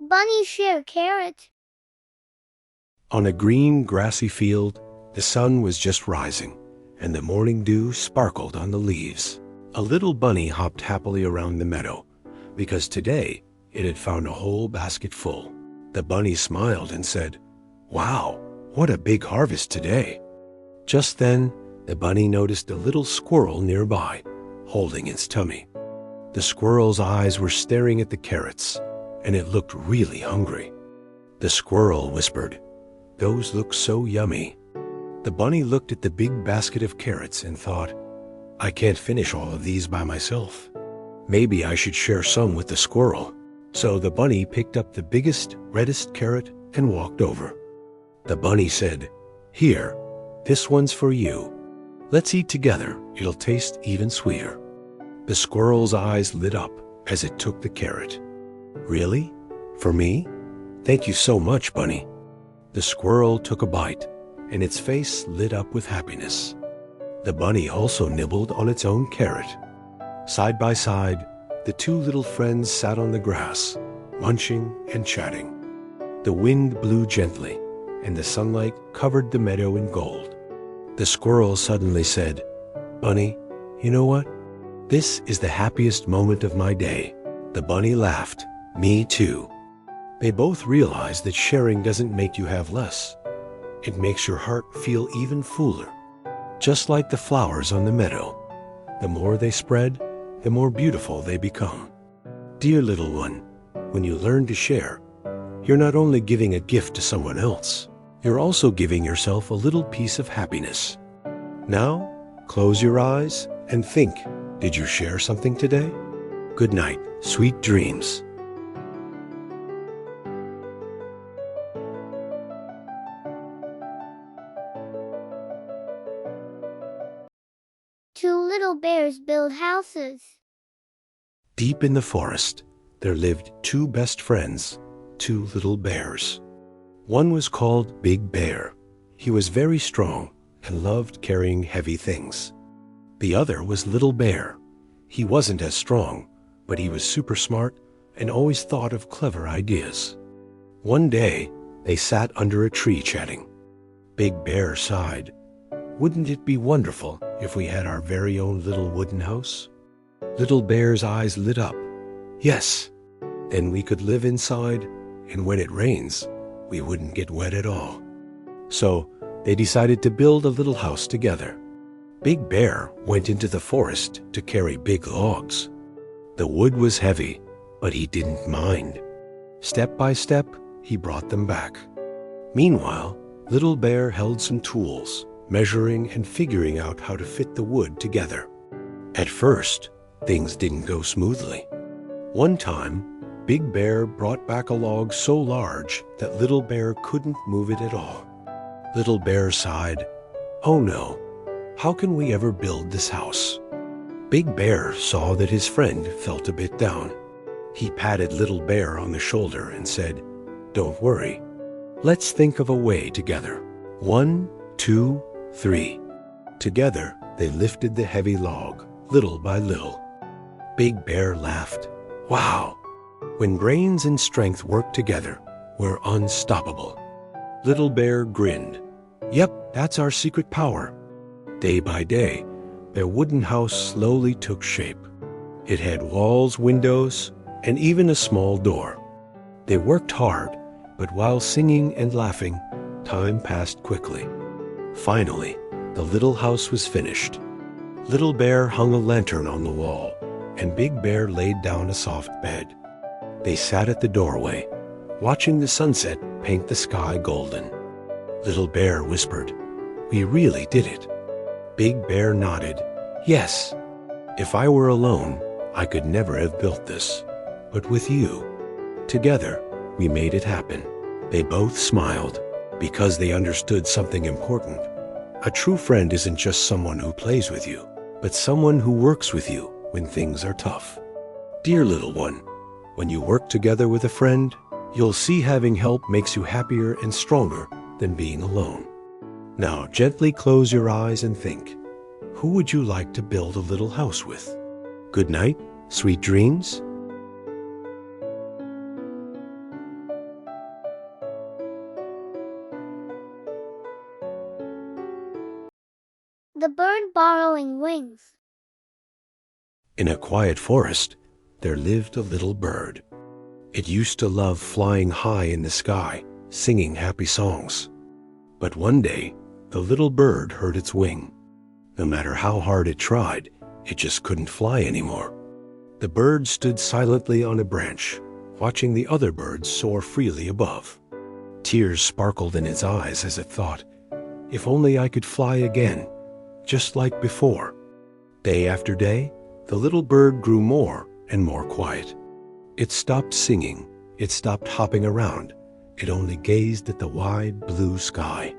Bunny share carrot. On a green, grassy field, the sun was just rising, and the morning dew sparkled on the leaves. A little bunny hopped happily around the meadow, because today it had found a whole basket full. The bunny smiled and said, "Wow, what a big harvest today." Just then, the bunny noticed a little squirrel nearby, holding its tummy. The squirrel's eyes were staring at the carrots, and it looked really hungry. The squirrel whispered, "Those look so yummy." The bunny looked at the big basket of carrots and thought, "I can't finish all of these by myself. Maybe I should share some with the squirrel." So the bunny picked up the biggest, reddest carrot and walked over. The bunny said, "Here, this one's for you. Let's eat together. It'll taste even sweeter." The squirrel's eyes lit up as it took the carrot. "Really? For me? Thank you so much, Bunny." The squirrel took a bite, and its face lit up with happiness. The bunny also nibbled on its own carrot. Side by side, the two little friends sat on the grass, munching and chatting. The wind blew gently, and the sunlight covered the meadow in gold. The squirrel suddenly said, "Bunny, you know what? This is the happiest moment of my day." The bunny laughed. "Me too." They both realized that sharing doesn't make you have less. It makes your heart feel even fuller. Just like the flowers on the meadow, the more they spread, the more beautiful they become. Dear little one, when you learn to share, you're not only giving a gift to someone else, you're also giving yourself a little piece of happiness. Now, close your eyes and think, did you share something today? Good night, sweet dreams. Two little bears build houses. Deep in the forest, there lived two best friends, two little bears. One was called Big Bear. He was very strong and loved carrying heavy things. The other was Little Bear. He wasn't as strong, but he was super smart and always thought of clever ideas. One day, they sat under a tree chatting. Big Bear sighed. "Wouldn't it be wonderful if we had our very own little wooden house?" Little Bear's eyes lit up. "Yes, then we could live inside, and when it rains, we wouldn't get wet at all." So they decided to build a little house together. Big Bear went into the forest to carry big logs. The wood was heavy, but he didn't mind. Step by step, he brought them back. Meanwhile, Little Bear held some tools, measuring and figuring out how to fit the wood together. At first, things didn't go smoothly. One time, Big Bear brought back a log so large that Little Bear couldn't move it at all. Little Bear sighed, "Oh no, how can we ever build this house?" Big Bear saw that his friend felt a bit down. He patted Little Bear on the shoulder and said, "Don't worry. Let's think of a way together. 1, 2, 3. Together, they lifted the heavy log, little by little. Big Bear laughed. "Wow! When brains and strength work together, we're unstoppable." Little Bear grinned. "Yep, that's our secret power." Day by day, their wooden house slowly took shape. It had walls, windows, and even a small door. They worked hard, but while singing and laughing, time passed quickly. Finally, the little house was finished. Little Bear hung a lantern on the wall, and Big Bear laid down a soft bed. They sat at the doorway, watching the sunset paint the sky golden. Little Bear whispered, "We really did it." Big Bear nodded. "Yes, if I were alone, I could never have built this. But with you, together, we made it happen." They both smiled, because they understood something important. A true friend isn't just someone who plays with you, but someone who works with you when things are tough. Dear little one, when you work together with a friend, you'll see having help makes you happier and stronger than being alone. Now gently close your eyes and think, who would you like to build a little house with? Good night, sweet dreams. The bird borrowing wings. In a quiet forest, there lived a little bird. It used to love flying high in the sky, singing happy songs. But one day, the little bird hurt its wing. No matter how hard it tried, it just couldn't fly anymore. The bird stood silently on a branch, watching the other birds soar freely above. Tears sparkled in its eyes as it thought, if only I could fly again, just like before. Day after day, the little bird grew more and more quiet. It stopped singing, it stopped hopping around, it only gazed at the wide blue sky.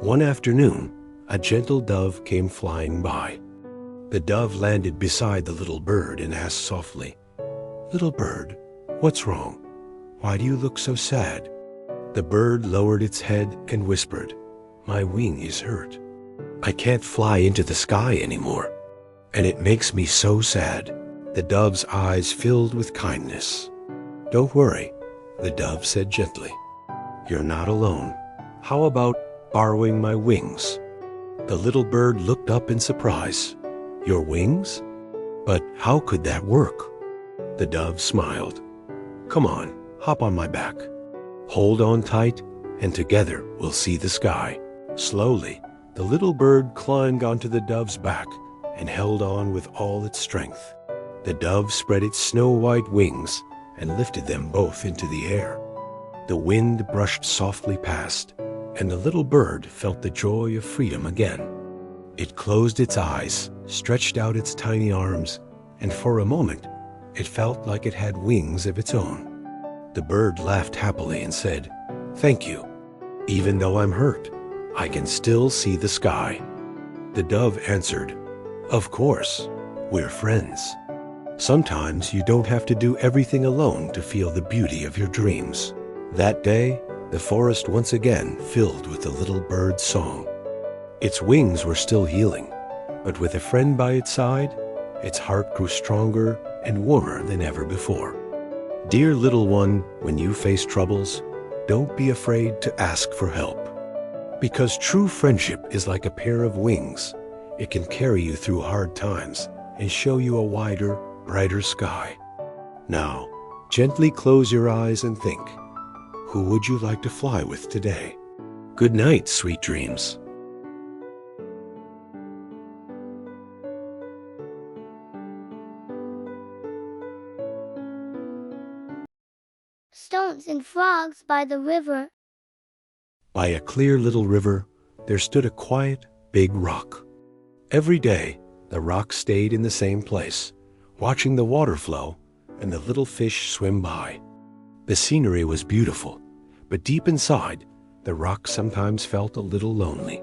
One afternoon, a gentle dove came flying by. The dove landed beside the little bird and asked softly, "Little bird, what's wrong? Why do you look so sad?" The bird lowered its head and whispered, "My wing is hurt. I can't fly into the sky anymore, and it makes me so sad." The dove's eyes filled with kindness. "Don't worry," the dove said gently. "You're not alone. How about borrowing my wings?" The little bird looked up in surprise. "Your wings? But how could that work?" The dove smiled. "Come on, hop on my back. Hold on tight, and together we'll see the sky." Slowly, the little bird climbed onto the dove's back and held on with all its strength. The dove spread its snow-white wings and lifted them both into the air. The wind brushed softly past, and the little bird felt the joy of freedom again. It closed its eyes, stretched out its tiny arms, and for a moment, it felt like it had wings of its own. The bird laughed happily and said, "Thank you. Even though I'm hurt, I can still see the sky." The dove answered, "Of course, we're friends. Sometimes you don't have to do everything alone to feel the beauty of your dreams." That day, the forest once again filled with the little bird's song. Its wings were still healing, but with a friend by its side, its heart grew stronger and warmer than ever before. Dear little one, when you face troubles, don't be afraid to ask for help. Because true friendship is like a pair of wings. It can carry you through hard times and show you a wider, brighter sky. Now, gently close your eyes and think, who would you like to fly with today? Good night, sweet dreams. Stones and frogs by the river. By a clear little river, there stood a quiet, big rock. Every day, the rock stayed in the same place, watching the water flow and the little fish swim by. The scenery was beautiful, but deep inside, the rock sometimes felt a little lonely.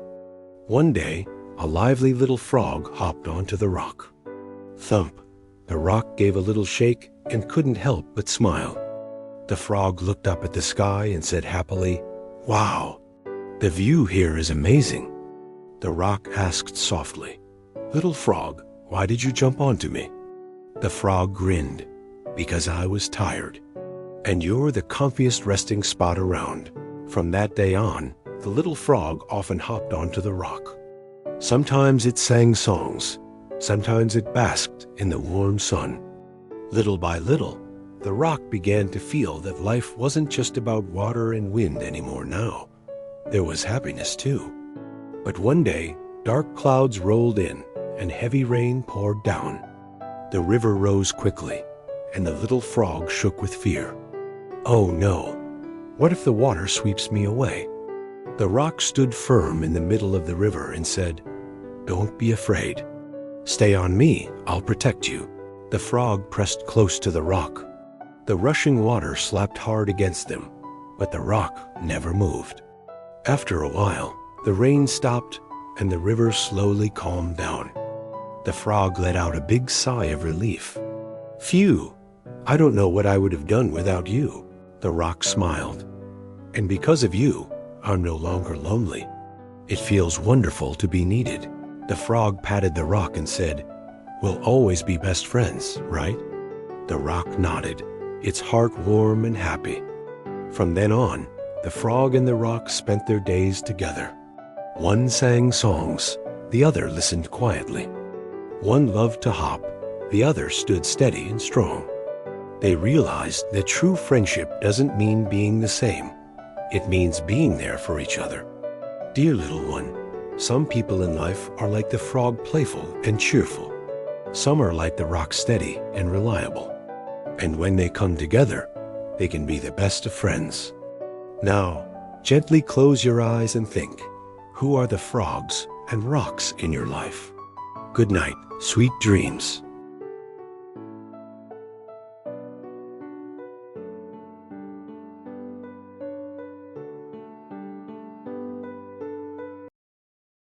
One day, a lively little frog hopped onto the rock. Thump! The rock gave a little shake and couldn't help but smile. The frog looked up at the sky and said happily, "Wow, the view here is amazing." The rock asked softly, "Little frog, why did you jump onto me?" The frog grinned, "Because I was tired. And you're the comfiest resting spot around." From that day on, the little frog often hopped onto the rock. Sometimes it sang songs, sometimes it basked in the warm sun. Little by little, the rock began to feel that life wasn't just about water and wind anymore now. There was happiness too. But one day, dark clouds rolled in and heavy rain poured down. The river rose quickly, and the little frog shook with fear. "Oh no, what if the water sweeps me away?" The rock stood firm in the middle of the river and said, "Don't be afraid. Stay on me, I'll protect you." The frog pressed close to the rock. The rushing water slapped hard against them, but the rock never moved. After a while, the rain stopped and the river slowly calmed down. The frog let out a big sigh of relief. "Phew, I don't know what I would have done without you." The rock smiled. "And because of you, I'm no longer lonely. It feels wonderful to be needed." The frog patted the rock and said, "We'll always be best friends, right?" The rock nodded, its heart warm and happy. From then on, the frog and the rock spent their days together. One sang songs, the other listened quietly. One loved to hop, the other stood steady and strong. They realized that true friendship doesn't mean being the same. It means being there for each other. Dear little one, some people in life are like the frog, playful and cheerful. Some are like the rock, steady and reliable. And when they come together, they can be the best of friends. Now, gently close your eyes and think, who are the frogs and rocks in your life? Good night, sweet dreams.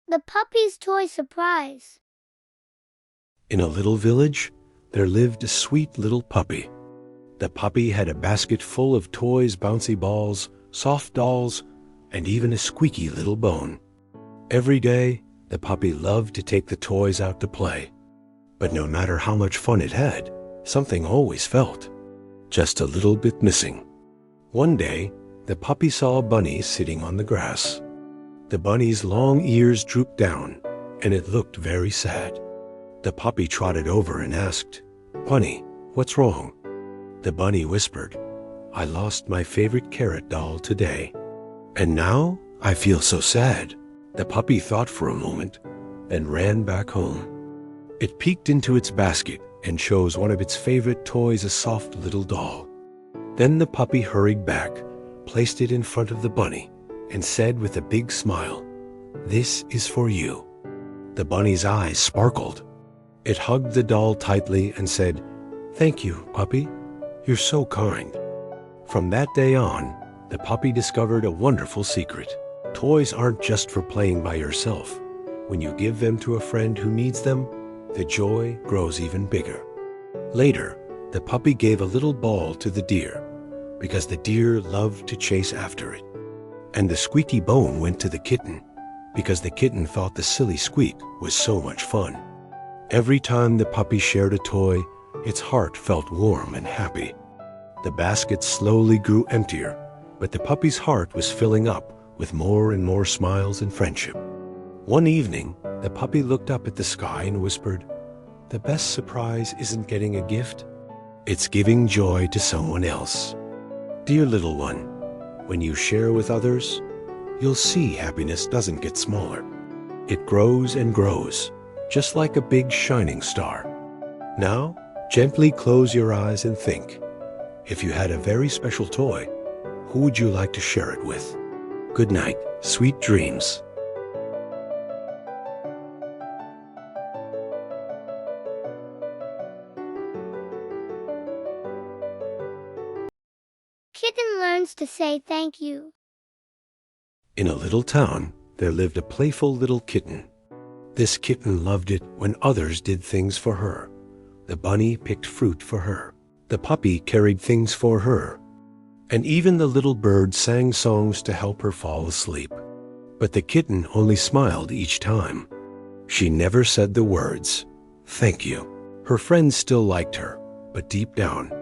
The puppy's toy surprise. In a little village, there lived a sweet little puppy. The puppy had a basket full of toys, bouncy balls, soft dolls, and even a squeaky little bone. Every day, the puppy loved to take the toys out to play. But no matter how much fun it had, something always felt just a little bit missing. One day, the puppy saw a bunny sitting on the grass. The bunny's long ears drooped down, and it looked very sad. The puppy trotted over and asked, "Bunny, what's wrong?" The bunny whispered, "I lost my favorite carrot doll today, and now I feel so sad." The puppy thought for a moment and ran back home. It peeked into its basket and chose one of its favorite toys, a soft little doll. Then the puppy hurried back, placed it in front of the bunny, and said with a big smile, "This is for you." The bunny's eyes sparkled. It hugged the doll tightly and said, "Thank you, puppy. You're so kind." From that day on, the puppy discovered a wonderful secret. Toys aren't just for playing by yourself. When you give them to a friend who needs them, the joy grows even bigger. Later, the puppy gave a little ball to the deer, because the deer loved to chase after it. And the squeaky bone went to the kitten, because the kitten thought the silly squeak was so much fun. Every time the puppy shared a toy, its heart felt warm and happy. The basket slowly grew emptier, but the puppy's heart was filling up with more and more smiles and friendship. One evening, the puppy looked up at the sky and whispered, "The best surprise isn't getting a gift, it's giving joy to someone else." Dear little one, when you share with others, you'll see happiness doesn't get smaller. It grows and grows, just like a big shining star. Now, gently close your eyes and think, if you had a very special toy, who would you like to share it with? Good night, sweet dreams. Kitten learns to say thank you. In a little town, there lived a playful little kitten. This kitten loved it when others did things for her. The bunny picked fruit for her. The puppy carried things for her. And even the little bird sang songs to help her fall asleep. But the kitten only smiled each time. She never said the words, "Thank you." Her friends still liked her, but deep down,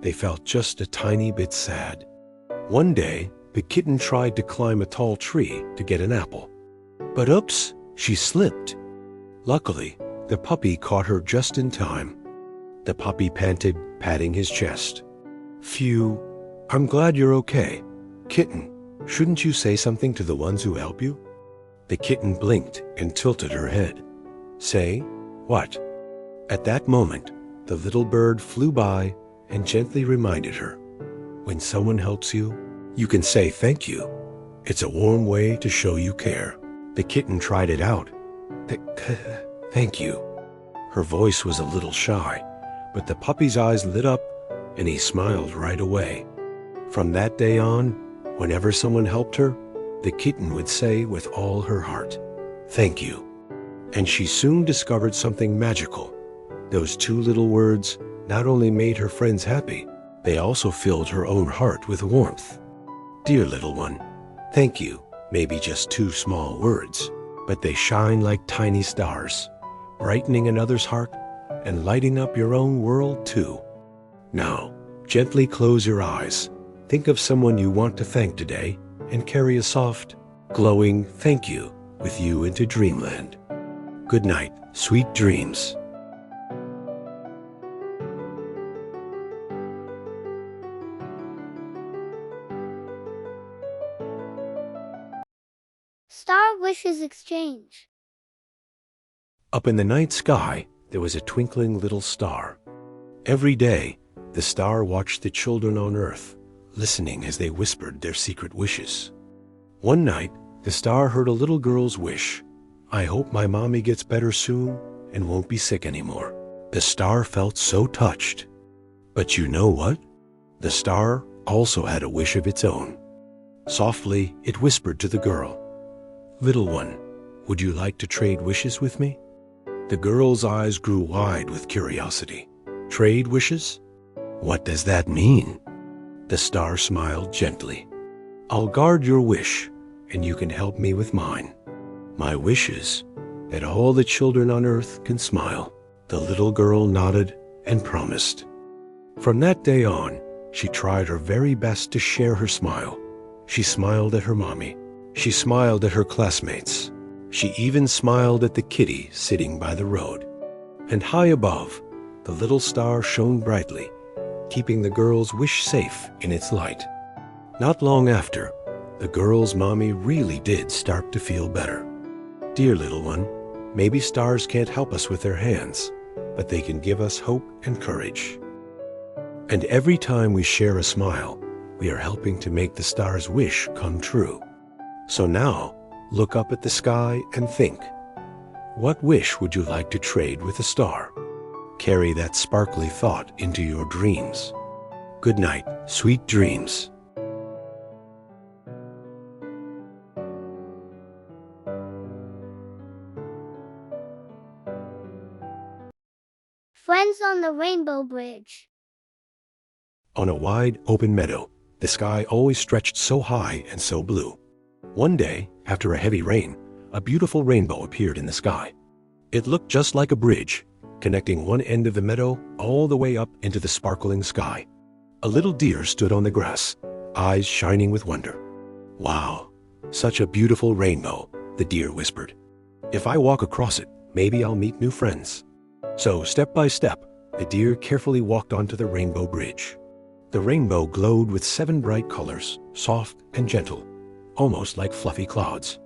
they felt just a tiny bit sad. One day, the kitten tried to climb a tall tree to get an apple. But oops, she slipped. Luckily, the puppy caught her just in time. The puppy panted, patting his chest. "Phew, I'm glad you're okay. Kitten, shouldn't you say something to the ones who help you?" The kitten blinked and tilted her head. "Say what?" At that moment, the little bird flew by and gently reminded her, when someone helps you, you can say thank you. It's a warm way to show you care. The kitten tried it out. Thank you. Her voice was a little shy, but the puppy's eyes lit up and he smiled right away. From that day on, whenever someone helped her, the kitten would say with all her heart, "Thank you." And she soon discovered something magical. Those two little words not only made her friends happy, they also filled her own heart with warmth. Dear little one, thank you may be just two small words, but they shine like tiny stars, brightening another's heart and lighting up your own world too. Now, gently close your eyes. Think of someone you want to thank today and carry a soft, glowing thank you with you into dreamland. Good night, sweet dreams. Star wishes exchange. Up in the night sky, there was a twinkling little star. Every day, the star watched the children on earth, listening as they whispered their secret wishes. One night, the star heard a little girl's wish. I hope my mommy gets better soon and won't be sick anymore. The star felt so touched. But you know what? The star also had a wish of its own. Softly, it whispered to the girl, "Little one, would you like to trade wishes with me?" The girl's eyes grew wide with curiosity. Trade wishes? What does that mean? The star smiled gently. I'll guard your wish, and you can help me with mine. My wish is that all the children on earth can smile. The little girl nodded and promised. From that day on, she tried her very best to share her smile. She smiled at her mommy. She smiled at her classmates. She even smiled at the kitty sitting by the road. And high above, the little star shone brightly, keeping the girl's wish safe in its light. Not long after, the girl's mommy really did start to feel better. Dear little one, maybe stars can't help us with their hands, but they can give us hope and courage. And every time we share a smile, we are helping to make the star's wish come true. So now, look up at the sky and think, what wish would you like to trade with a star? Carry that sparkly thought into your dreams. Good night, sweet dreams. Friends on the Rainbow Bridge. On a wide, open meadow, the sky always stretched so high and so blue. One day, after a heavy rain, a beautiful rainbow appeared in the sky. It looked just like a bridge, connecting one end of the meadow all the way up into the sparkling sky. A little deer stood on the grass, eyes shining with wonder. Wow, such a beautiful rainbow, the deer whispered. If I walk across it, maybe I'll meet new friends. So, step by step, the deer carefully walked onto the rainbow bridge. The rainbow glowed with 7 bright colors, soft and gentle, almost like fluffy clouds.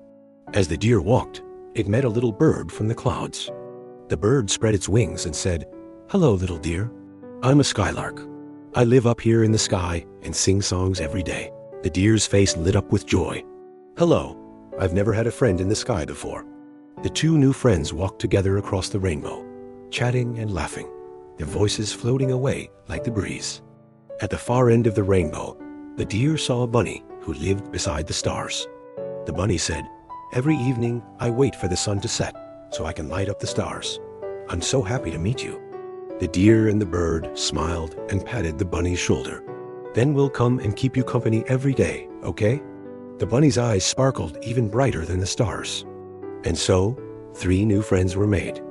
As the deer walked, it met a little bird from the clouds. The bird spread its wings and said, "Hello, little deer. I'm a skylark. I live up here in the sky and sing songs every day." The deer's face lit up with joy. "Hello, I've never had a friend in the sky before." The 2 new friends walked together across the rainbow, chatting and laughing, their voices floating away like the breeze. At the far end of the rainbow, the deer saw a bunny who lived beside the stars. The bunny said, "Every evening I wait for the sun to set so I can light up the stars. I'm so happy to meet you." The deer and the bird smiled and patted the bunny's shoulder. "Then we'll come and keep you company every day, okay?" The bunny's eyes sparkled even brighter than the stars. And so, 3 new friends were made.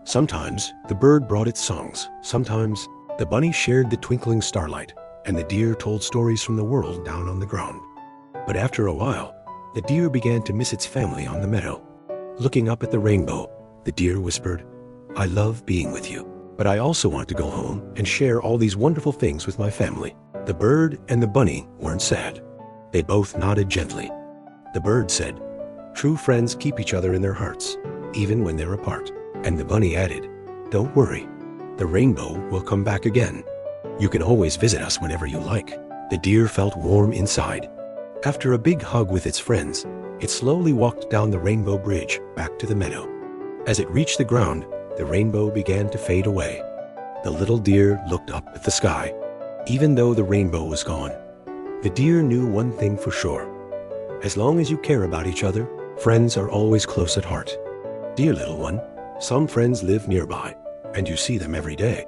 Sometimes the bird brought its songs, sometimes the bunny shared the twinkling starlight, and the deer told stories from the world down on the ground. But after a while, the deer began to miss its family on the meadow. Looking up at the rainbow, the deer whispered, "I love being with you, but I also want to go home and share all these wonderful things with my family." The bird and the bunny weren't sad. They both nodded gently. The bird said, "True friends keep each other in their hearts, even when they're apart." And the bunny added, "Don't worry, the rainbow will come back again. You can always visit us whenever you like." The deer felt warm inside. After a big hug with its friends, it slowly walked down the rainbow bridge back to the meadow. As it reached the ground, the rainbow began to fade away. The little deer looked up at the sky. Even though the rainbow was gone, the deer knew one thing for sure. As long as you care about each other, friends are always close at heart. Dear little one, some friends live nearby, and you see them every day.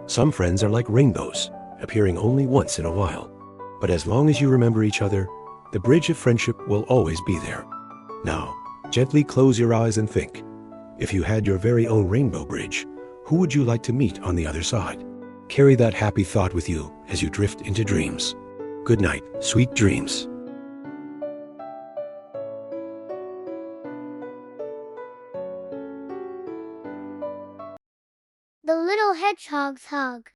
Some friends are like rainbows, appearing only once in a while. But as long as you remember each other, the bridge of friendship will always be there. Now, gently close your eyes and think. If you had your very own rainbow bridge, who would you like to meet on the other side? Carry that happy thought with you as you drift into dreams. Good night, sweet dreams. hedgehog's hug.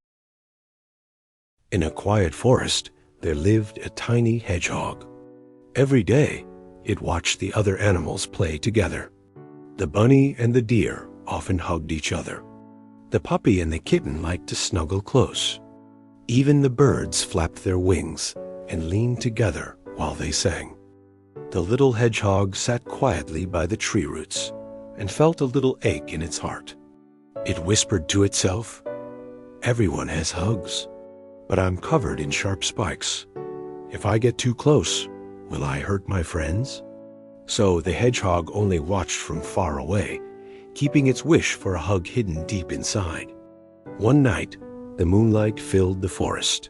In a quiet forest, there lived a tiny hedgehog. Every day, it watched the other animals play together. The bunny and the deer often hugged each other. The puppy and the kitten liked to snuggle close. Even the birds flapped their wings and leaned together while they sang. The little hedgehog sat quietly by the tree roots and felt a little ache in its heart. It whispered to itself, "Everyone has hugs, but I'm covered in sharp spikes. If I get too close, will I hurt my friends?" So the hedgehog only watched from far away, keeping its wish for a hug hidden deep inside. One night, the moonlight filled the forest.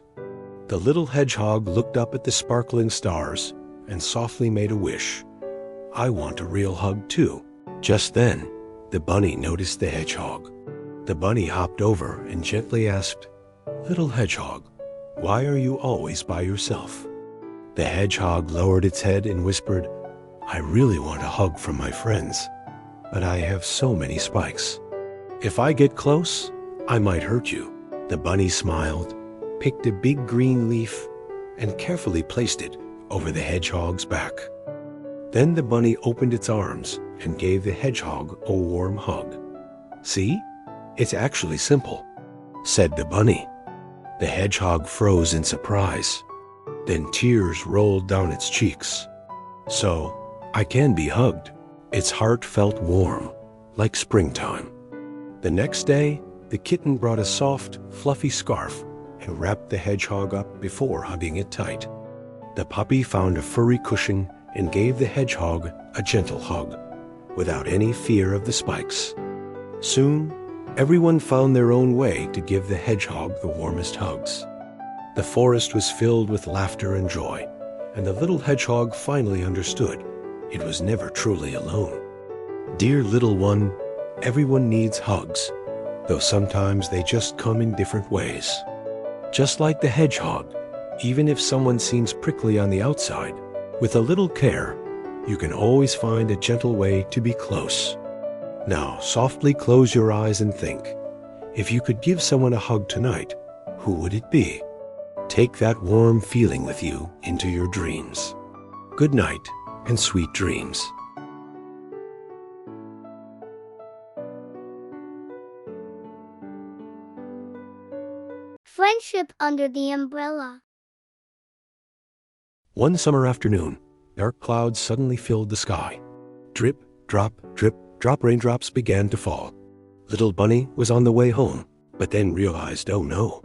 The little hedgehog looked up at the sparkling stars and softly made a wish. "I want a real hug too." Just then, the bunny noticed the hedgehog. The bunny hopped over and gently asked, "Little hedgehog, why are you always by yourself?" The hedgehog lowered its head and whispered, "I really want a hug from my friends, but I have so many spikes. If I get close, I might hurt you." The bunny smiled, picked a big green leaf, and carefully placed it over the hedgehog's back. Then the bunny opened its arms and gave the hedgehog a warm hug. "See? It's actually simple," said the bunny. The hedgehog froze in surprise. Then tears rolled down its cheeks. "So, I can be hugged." Its heart felt warm, like springtime. The next day, the kitten brought a soft, fluffy scarf and wrapped the hedgehog up before hugging it tight. The puppy found a furry cushion and gave the hedgehog a gentle hug, without any fear of the spikes. Soon, everyone found their own way to give the hedgehog the warmest hugs. The forest was filled with laughter and joy, and the little hedgehog finally understood it was never truly alone. Dear little one, everyone needs hugs, though sometimes they just come in different ways. Just like the hedgehog, even if someone seems prickly on the outside, with a little care, you can always find a gentle way to be close. Now, softly close your eyes and think, if you could give someone a hug tonight, who would it be? Take that warm feeling with you into your dreams. Good night and sweet dreams. Friendship under the umbrella. One summer afternoon, dark clouds suddenly filled the sky. Drip, drop, raindrops began to fall. Little Bunny was on the way home, but then realized, oh no,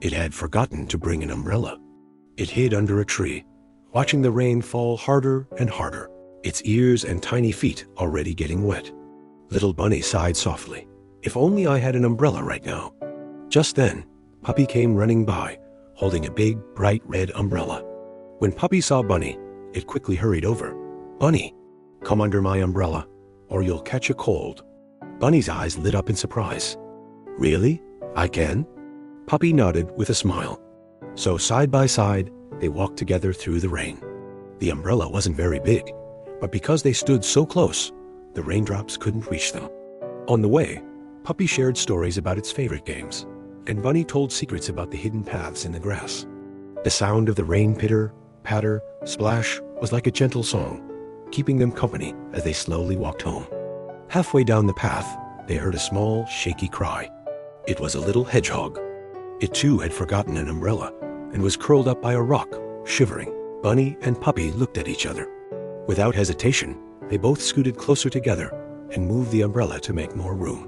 it had forgotten to bring an umbrella. It hid under a tree, watching the rain fall harder and harder, its ears and tiny feet already getting wet. Little Bunny sighed softly. If only I had an umbrella right now. Just then, Puppy came running by, holding a big, bright red umbrella. When Puppy saw Bunny, it quickly hurried over. "Bunny, come under my umbrella, or you'll catch a cold." Bunny's eyes lit up in surprise. "Really? I can?" Puppy nodded with a smile. So side by side, they walked together through the rain. The umbrella wasn't very big, but because they stood so close, the raindrops couldn't reach them. On the way, Puppy shared stories about its favorite games, and Bunny told secrets about the hidden paths in the grass. The sound of the rain pitter, patter, splash was like a gentle song, keeping them company as they slowly walked home. Halfway down the path, they heard a small, shaky cry. It was a little hedgehog. It too had forgotten an umbrella and was curled up by a rock, shivering. Bunny and Puppy looked at each other. Without hesitation, they both scooted closer together and moved the umbrella to make more room.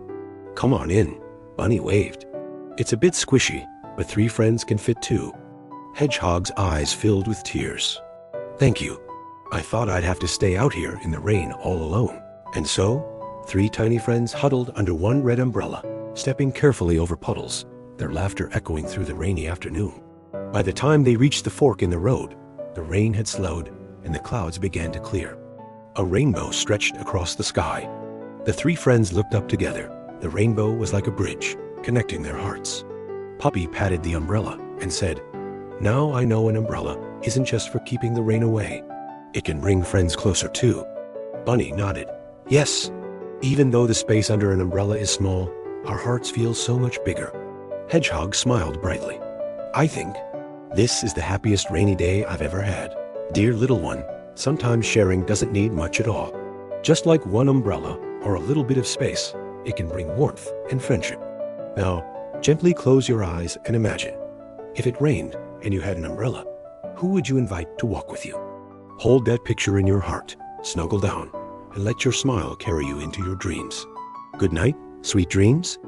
"Come on in," Bunny waved. "It's a bit squishy, but 3 friends can fit 2. Hedgehog's eyes filled with tears. "Thank you. I thought I'd have to stay out here in the rain all alone." And so, 3 tiny friends huddled under one red umbrella, stepping carefully over puddles, their laughter echoing through the rainy afternoon. By the time they reached the fork in the road, the rain had slowed and the clouds began to clear. A rainbow stretched across the sky. The 3 friends looked up together. The rainbow was like a bridge, connecting their hearts. Puppy patted the umbrella and said, "Now I know an umbrella isn't just for keeping the rain away. It can bring friends closer too." Bunny nodded. "Yes, even though the space under an umbrella is small, our hearts feel so much bigger." Hedgehog smiled brightly. I think this is the happiest rainy day I've ever had. Dear little one, sometimes sharing doesn't need much at all. Just like one umbrella or a little bit of space, it can bring warmth and friendship. Now, gently close your eyes and imagine. If it rained and you had an umbrella, who would you invite to walk with you? Hold that picture in your heart, snuggle down, and let your smile carry you into your dreams. Good night, sweet dreams.